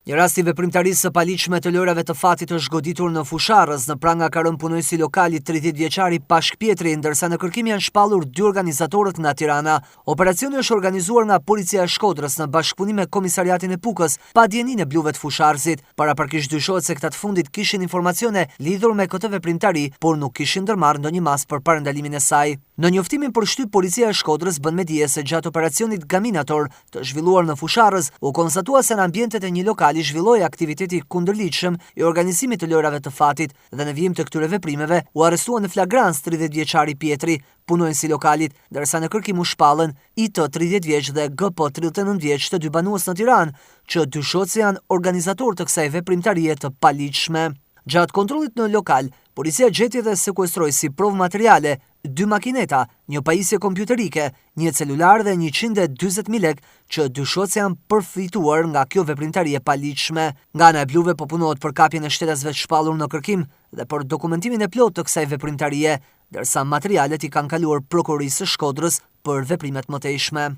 Një rast i veprimtarisë së paligjshme të lojrave të fatit është goditur në Fusharrës. Në pranga ka rënë punojësi lokali 30 vjeçari Pashk Pjetri, ndërsa në kërkim janë shpallur 2 organizatorët nga Tirana. Operacioni është organizuar nga Policia e Shkodrës në bashkëpunim me Komisariatin e Pukës, pa dijenin e bluve të Fusharësit. Paraprakisht dyshohet se këta të fundit kishin informacione lidhur me këtë veprimtari, por nuk kishin ndërmarrë ndonjë mas për parandalimin e saj. Në njoftimin për shtyp, Policia e Shkodrës bën me dije se gjatë operacionit Gaminator të zhvilluar në Fusharrës, u konstatua se në ambientet e një lokali zhvilloi aktiviteti kundërligjshëm i organizimit të lojrave të fatit dhe në vijim të këtyre veprimeve u arrestua në flagrancë 30 vjeçari Pjetri, punonjësi lokalit, ndërsa në kërkim u shpallën IT 30 vjeç dhe GP 39 vjeç, të dy banues në Tiranë, që dyshohet se janë organizatorë të kësaj veprimtarie të paligjshme. Gjatë kontrollit në lokal, policia gjeti dhe sekuestroi si provë materiale 2 makineta, një pajisje kompjuterike, një celular dhe 140.000 lekë që dyshohet se janë përfituar nga kjo veprimtari e paligjshme. Nga ana e bluve po punohet për kapjen e shtetasve të shpallur në kërkim dhe për dokumentimin e plotë të kësaj veprimtarie, ndërsa materialet i kanë kaluar prokurorisë së Shkodrës për veprimet mëtejshme.